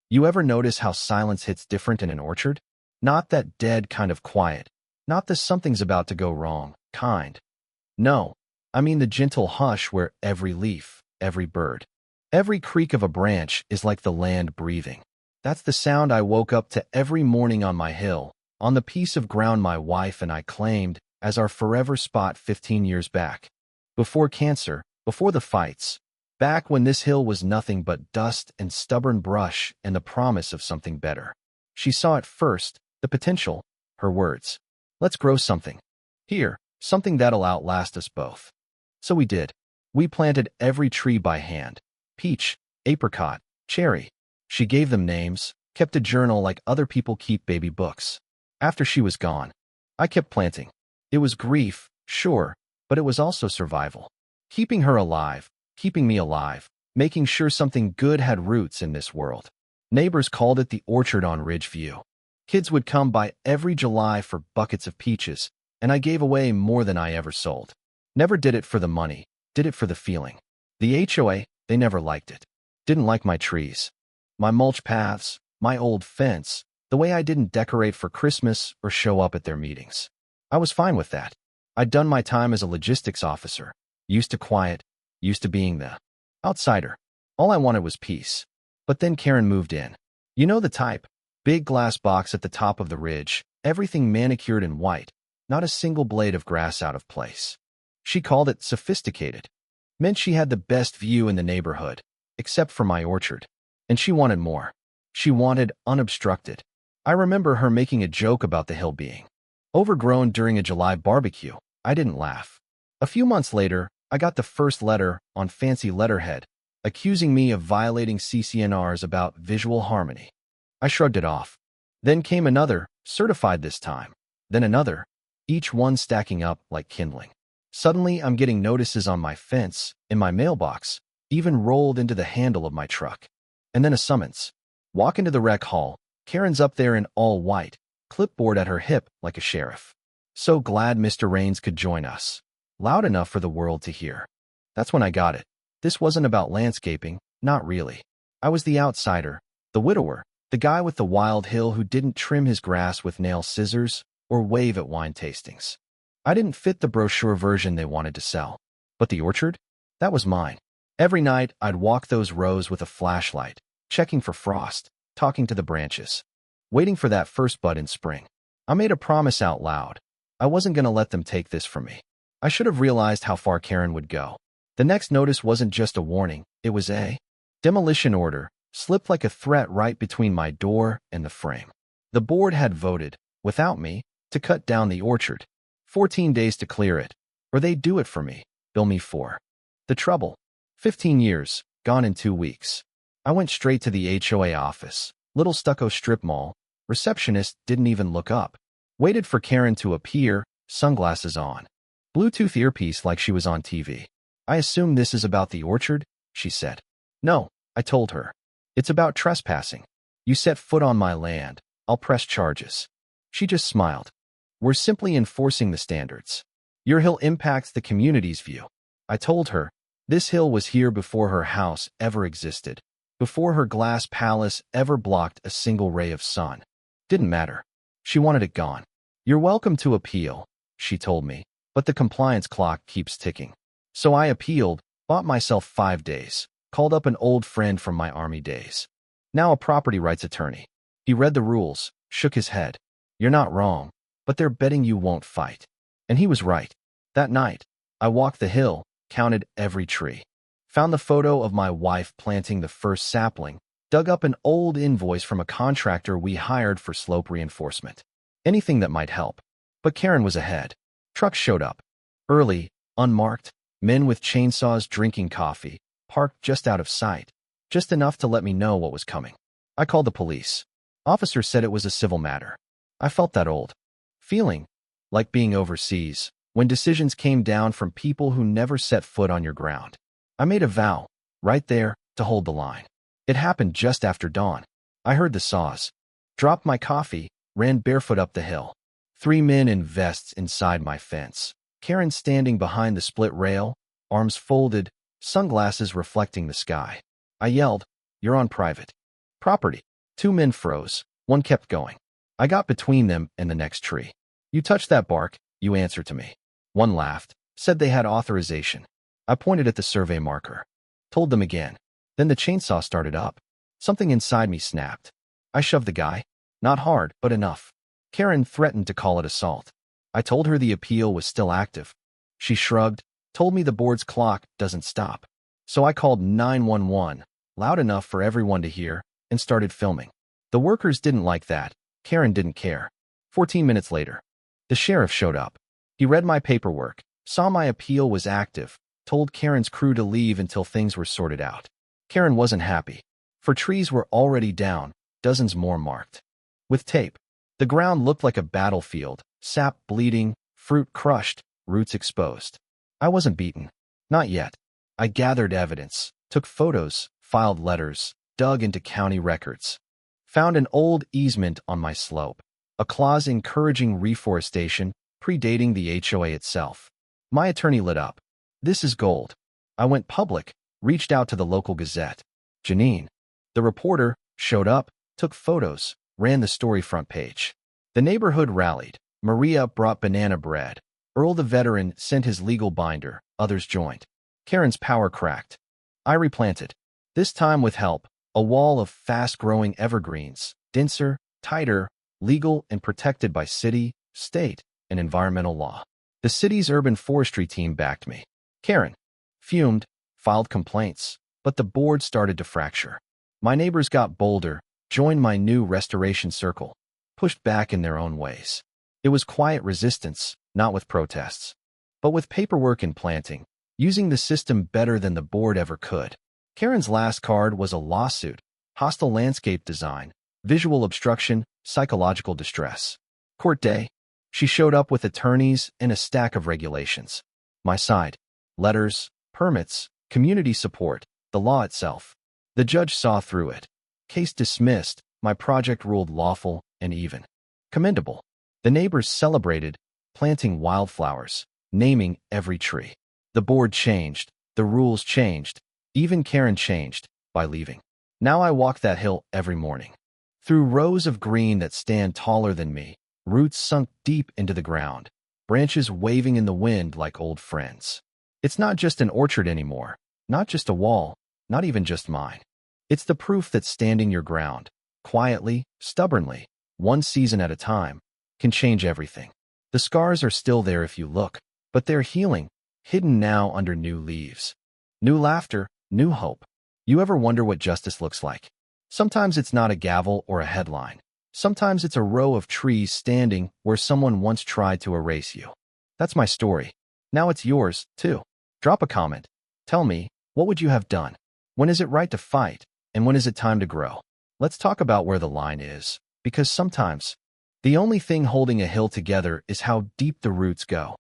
You ever notice how silence hits different in an orchard? Not that dead kind of quiet. Not the something's about to go wrong kind. No, I mean the gentle hush where every leaf, every bird, every creak of a branch is like the land breathing. That's the sound I woke up to every morning on my hill, on the piece of ground my wife and I claimed as our forever spot 15 years back. Before cancer, before the fights, back when this hill was nothing but dust and stubborn brush and the promise of something better. She saw it first, the potential, her words. Let's grow something. Here, something that'll outlast us both. So we did. We planted every tree by hand. Peach, apricot, cherry. She gave them names, kept a journal like other people keep baby books. After she was gone, I kept planting. It was grief, sure, but it was also survival. Keeping her alive, keeping me alive, making sure something good had roots in this world. Neighbors called it the orchard on Ridgeview. Kids would come by every July for buckets of peaches, and I gave away more than I ever sold. Never did it for the money, did it for the feeling. The HOA, they never liked it. Didn't like my trees, my mulch paths, my old fence, the way I didn't decorate for Christmas or show up at their meetings. I was fine with that. I'd done my time as a logistics officer, used to quiet, used to being the outsider. All I wanted was peace. But then Karen moved in. You know the type. Big glass box at the top of the ridge, everything manicured in white, not a single blade of grass out of place. She called it sophisticated. Meant she had the best view in the neighborhood, except for my orchard. And she wanted more. She wanted unobstructed. I remember her making a joke about the hill being overgrown during a July barbecue. I didn't laugh. A few months later, I got the first letter on fancy letterhead, accusing me of violating CCNRs about visual harmony. I shrugged it off. Then came another, certified this time. Then another, each one stacking up like kindling. Suddenly, I'm getting notices on my fence, in my mailbox, even rolled into the handle of my truck. And then a summons. Walk into the rec hall. Karen's up there in all white, clipboard at her hip like a sheriff. So glad Mr. Raines could join us. Loud enough for the world to hear. That's when I got it. This wasn't about landscaping, not really. I was the outsider, the widower, the guy with the wild hill who didn't trim his grass with nail scissors or wave at wine tastings. I didn't fit the brochure version they wanted to sell. But the orchard? That was mine. Every night, I'd walk those rows with a flashlight, checking for frost, talking to the branches, waiting for that first bud in spring. I made a promise out loud. I wasn't going to let them take this from me. I should have realized how far Karen would go. The next notice wasn't just a warning, it was a demolition order, slipped like a threat right between my door and the frame. The board had voted, without me, to cut down the orchard. 14 days to clear it, or they'd do it for me, bill me for. The trouble. 15 years, gone in 2 weeks. I went straight to the HOA office, little stucco strip mall. Receptionist didn't even look up. Waited for Karen to appear, sunglasses on. Bluetooth earpiece like she was on TV. I assume this is about the orchard, she said. No, I told her. It's about trespassing. You set foot on my land, I'll press charges. She just smiled. We're simply enforcing the standards. Your hill impacts the community's view. I told her, this hill was here before her house ever existed, before her glass palace ever blocked a single ray of sun. Didn't matter. She wanted it gone. You're welcome to appeal, she told me, but the compliance clock keeps ticking. So I appealed, bought myself 5 days, called up an old friend from my army days. Now a property rights attorney. He read the rules, shook his head. You're not wrong, but they're betting you won't fight. And he was right. That night, I walked the hill, counted every tree, found the photo of my wife planting the first sapling, dug up an old invoice from a contractor we hired for slope reinforcement. Anything that might help. But Karen was ahead. Trucks showed up. Early, unmarked, men with chainsaws drinking coffee, parked just out of sight, just enough to let me know what was coming. I called the police. Officer said it was a civil matter. I felt that old feeling, like being overseas, when decisions came down from people who never set foot on your ground. I made a vow, right there, to hold the line. It happened just after dawn. I heard the saws, dropped my coffee, ran barefoot up the hill. 3 men in vests inside my fence. Karen standing behind the split rail, arms folded, sunglasses reflecting the sky. I yelled, "You're on private property. Two men froze. One kept going. I got between them and the next tree. You touched that bark, you answered to me. One laughed, said they had authorization. I pointed at the survey marker. Told them again. Then the chainsaw started up. Something inside me snapped. I shoved the guy. Not hard, but enough. Karen threatened to call it assault. I told her the appeal was still active. She shrugged, told me the board's clock doesn't stop. So I called 911, loud enough for everyone to hear, and started filming. The workers didn't like that. Karen didn't care. 14 minutes later, the sheriff showed up. He read my paperwork, saw my appeal was active, told Karen's crew to leave until things were sorted out. Karen wasn't happy. For trees were already down, dozens more marked. With tape, the ground looked like a battlefield, sap bleeding, fruit crushed, roots exposed. I wasn't beaten. Not yet. I gathered evidence, took photos, filed letters, dug into county records. Found an old easement on my slope, a clause encouraging reforestation, predating the HOA itself. My attorney lit up. This is gold. I went public, reached out to the local gazette. Janine, the reporter, showed up, took photos, ran the story front page. The neighborhood rallied. Maria brought banana bread. Earl the veteran sent his legal binder. Others joined. Karen's power cracked. I replanted. This time with help. A wall of fast-growing evergreens, denser, tighter, legal and protected by city, state, and environmental law. The city's urban forestry team backed me. Karen fumed, filed complaints, but the board started to fracture. My neighbors got bolder, joined my new restoration circle, pushed back in their own ways. It was quiet resistance, not with protests, but with paperwork and planting, using the system better than the board ever could. Karen's last card was a lawsuit, hostile landscape design, visual obstruction, psychological distress. Court day. She showed up with attorneys and a stack of regulations. My side. Letters, permits, community support, the law itself. The judge saw through it. Case dismissed, my project ruled lawful and even. Commendable. The neighbors celebrated, planting wildflowers, naming every tree. The board changed, the rules changed, even Karen changed by leaving. Now I walk that hill every morning. Through rows of green that stand taller than me, roots sunk deep into the ground, branches waving in the wind like old friends. It's not just an orchard anymore, not just a wall, not even just mine. It's the proof that standing your ground, quietly, stubbornly, one season at a time, can change everything. The scars are still there if you look, but they're healing, hidden now under new leaves. New laughter, new hope. You ever wonder what justice looks like? Sometimes it's not a gavel or a headline. Sometimes it's a row of trees standing where someone once tried to erase you. That's my story. Now it's yours, too. Drop a comment. Tell me, what would you have done? When is it right to fight, and when is it time to grow? Let's talk about where the line is, because sometimes the only thing holding a hill together is how deep the roots go.